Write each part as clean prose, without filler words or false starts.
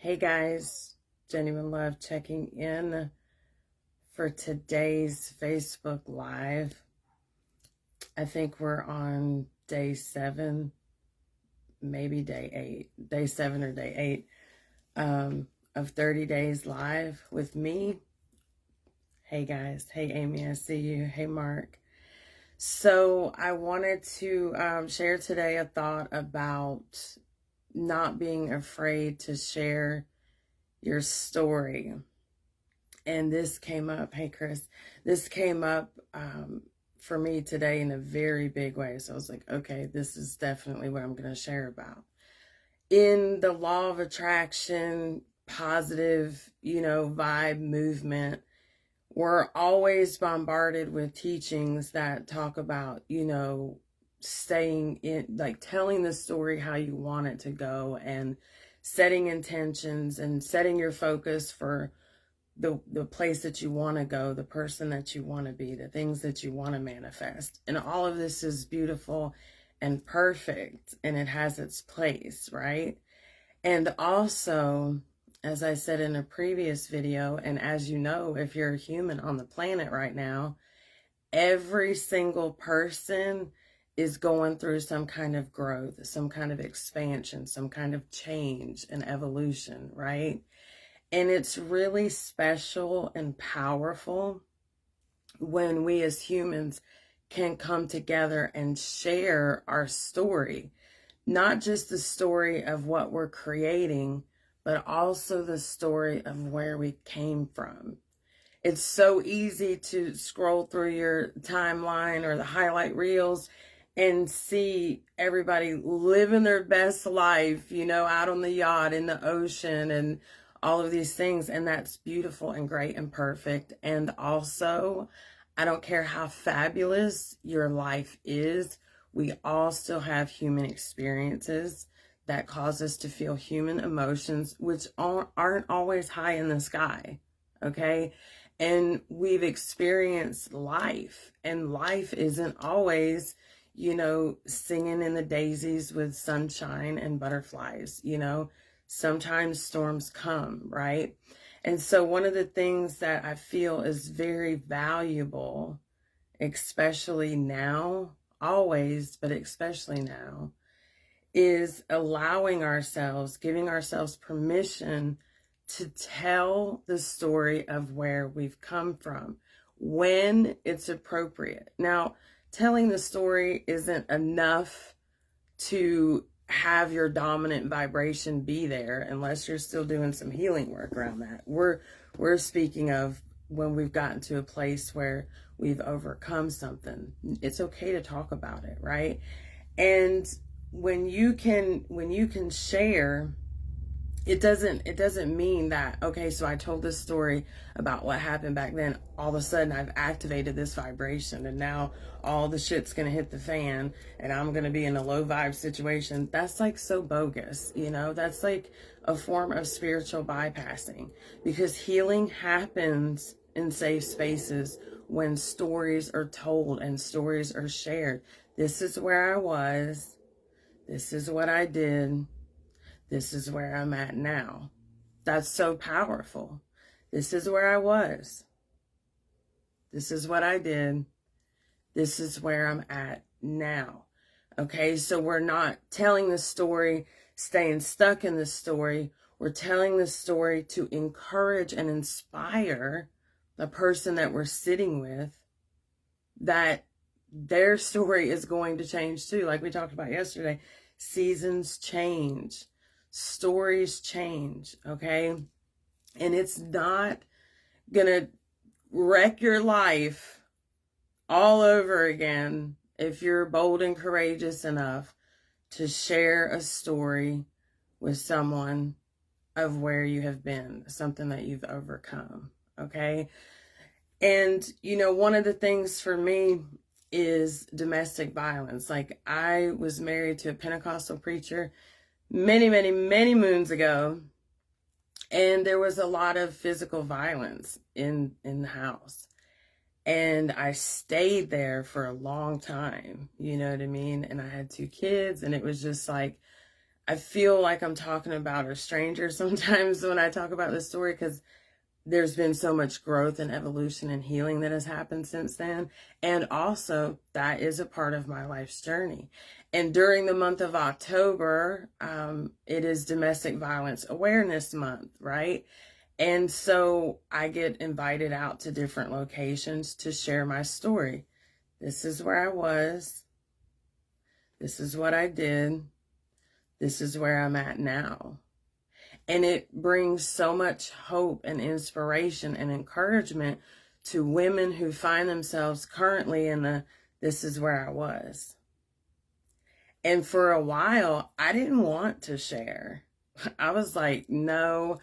Hey guys, Jennuine Love checking in for today's Facebook Live. I think we're on day 7, maybe day 8, day 7 or day 8 of 30 days live with me. Hey guys, hey Amy, I see you. Hey Mark. So I wanted to share today a thought about not being afraid to share your story. And this came up, hey Chris, this came up for me today in a very big way. So I was like, okay, this is definitely what I'm going to share about. In the law of attraction, positive, vibe movement, we're always bombarded with teachings that talk about, staying in, like telling the story how you want it to go and setting intentions and setting your focus for the place that you want to go, the person that you want to be, the things that you want to manifest. And all of this is beautiful and perfect, and it has its place, right? And also, as I said in a previous video, and as you know, if you're a human on the planet right now, every single person is going through some kind of growth, some kind of expansion, some kind of change and evolution, right? And it's really special and powerful when we as humans can come together and share our story, not just the story of what we're creating, but also the story of where we came from. It's so easy to scroll through your timeline or the highlight reels and see everybody living their best life, out on the yacht, in the ocean, and all of these things. And that's beautiful and great and perfect. And also, I don't care how fabulous your life is, we all still have human experiences that cause us to feel human emotions, which aren't always high in the sky, okay? And we've experienced life, and life isn't always, singing in the daisies with sunshine and butterflies, Sometimes storms come, right? And so one of the things that I feel is very valuable, especially now, always, but especially now, is allowing ourselves, giving ourselves permission to tell the story of where we've come from when it's appropriate. Now, telling the story isn't enough to have your dominant vibration be there unless you're still doing some healing work around that. We're speaking of when we've gotten to a place where we've overcome something. It's okay to talk about it, right? And when you can share, it doesn't mean that, okay, so I told this story about what happened back then, all of a sudden I've activated this vibration and now all the shit's gonna hit the fan and I'm gonna be in a low vibe situation. That's like so bogus, that's like a form of spiritual bypassing, because healing happens in safe spaces when stories are told and stories are shared. This is where I was, this is what I did, this is where I'm at now. That's so powerful. This is where I was. This is what I did. This is where I'm at now. Okay, so we're not telling the story, staying stuck in the story. We're telling the story to encourage and inspire the person that we're sitting with, that their story is going to change too. Like we talked about yesterday, seasons change. Stories change, okay? And it's not gonna wreck your life all over again if you're bold and courageous enough to share a story with someone of where you have been, something that you've overcome, okay? And, one of the things for me is domestic violence. Like, I was married to a Pentecostal preacher many, many, many moons ago, and there was a lot of physical violence in the house, and I stayed there for a long time, you know what I mean? And I had 2 kids, and it was just like, I feel like I'm talking about a stranger sometimes when I talk about this story, because there's been so much growth and evolution and healing that has happened since then. And also, that is a part of my life's journey. And during the month of October, it is Domestic Violence Awareness Month, right? And so I get invited out to different locations to share my story. This is where I was. This is what I did. This is where I'm at now. And it brings so much hope and inspiration and encouragement to women who find themselves currently in the "this is where I was." And for a while, I didn't want to share. I was like, no,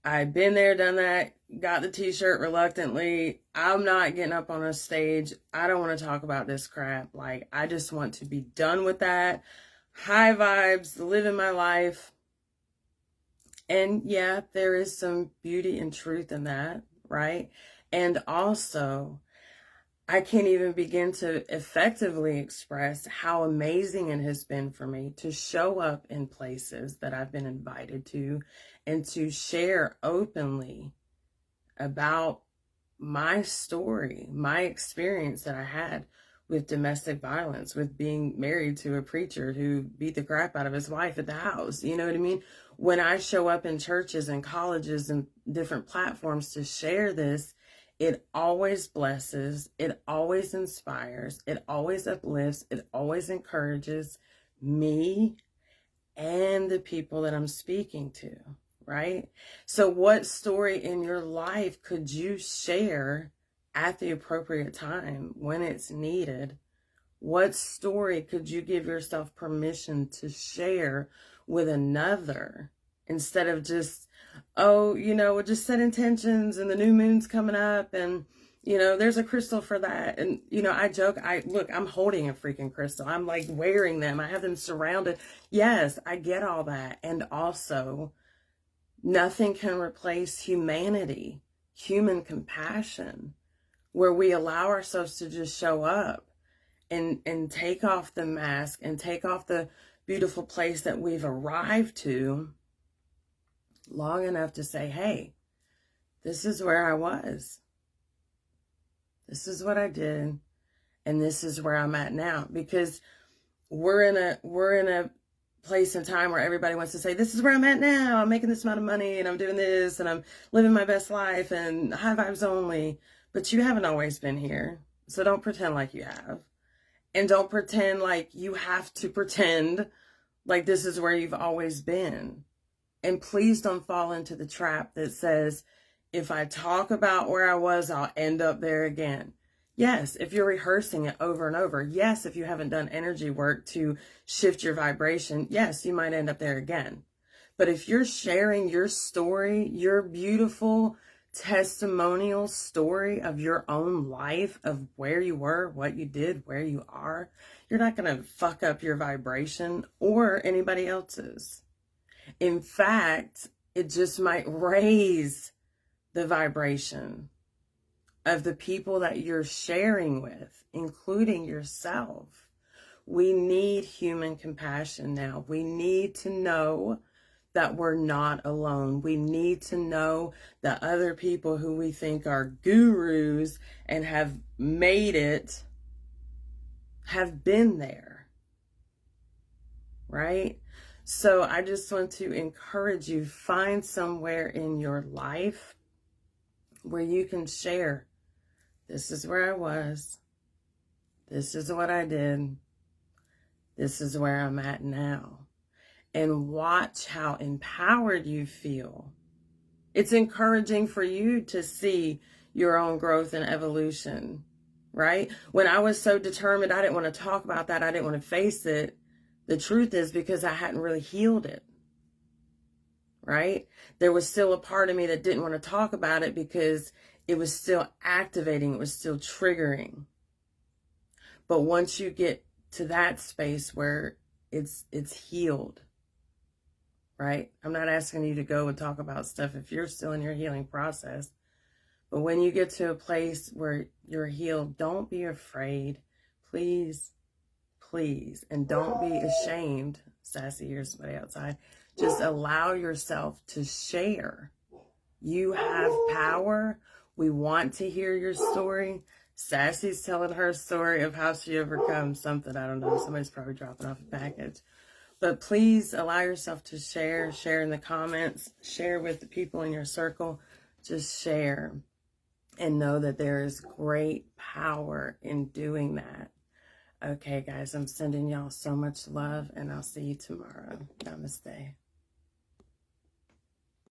I've been there, done that, got the t-shirt reluctantly. I'm not getting up on a stage. I don't want to talk about this crap. Like, I just want to be done with that. High vibes, living my life. And yeah, there is some beauty and truth in that, right? And also, I can't even begin to effectively express how amazing it has been for me to show up in places that I've been invited to and to share openly about my story, my experience that I had with domestic violence, with being married to a preacher who beat the crap out of his wife at the house. You know what I mean? When I show up in churches and colleges and different platforms to share this, it always blesses, it always inspires, it always uplifts, it always encourages me and the people that I'm speaking to, right? So what story in your life could you share at the appropriate time when it's needed? What story could you give yourself permission to share with another instead of just, oh, we'll just set intentions and the new moon's coming up and, there's a crystal for that. And, I joke, I'm holding a freaking crystal. I'm like wearing them. I have them surrounded. Yes, I get all that. And also, nothing can replace humanity, human compassion, where we allow ourselves to just show up and take off the mask and take off the beautiful place that we've arrived to long enough to say, hey, this is where I was. This is what I did. And this is where I'm at now. Because we're in a place and time where everybody wants to say, this is where I'm at now. I'm making this amount of money and I'm doing this and I'm living my best life and high vibes only. But you haven't always been here. So don't pretend like you have. And don't pretend like you have to pretend like this is where you've always been. And please don't fall into the trap that says, if I talk about where I was, I'll end up there again. Yes, if you're rehearsing it over and over. Yes, if you haven't done energy work to shift your vibration, yes, you might end up there again. But if you're sharing your story, your beautiful testimonial story of your own life, of where you were, what you did, where you are, you're not going to fuck up your vibration or anybody else's. In fact, it just might raise the vibration of the people that you're sharing with, including yourself. We need human compassion now. We need to know that we're not alone. We need to know that other people who we think are gurus and have made it have been there, right? So I just want to encourage you, find somewhere in your life where you can share, this is where I was, this is what I did, this is where I'm at now. And watch how empowered you feel. It's encouraging for you to see your own growth and evolution, right? When I was so determined, I didn't want to talk about that, I didn't want to face it. The truth is because I hadn't really healed it, right? There was still a part of me that didn't want to talk about it because it was still activating, it was still triggering. But once you get to that space where it's healed, right? I'm not asking you to go and talk about stuff if you're still in your healing process. But when you get to a place where you're healed, don't be afraid. Please, please. And don't be ashamed. Sassy, here's somebody outside. Just allow yourself to share. You have power. We want to hear your story. Sassy's telling her story of how she overcomes something. I don't know. Somebody's probably dropping off a package. But please allow yourself to share. Share in the comments. Share with the people in your circle. Just share. And know that there is great power in doing that. Okay, guys, I'm sending y'all so much love, and I'll see you tomorrow. Namaste.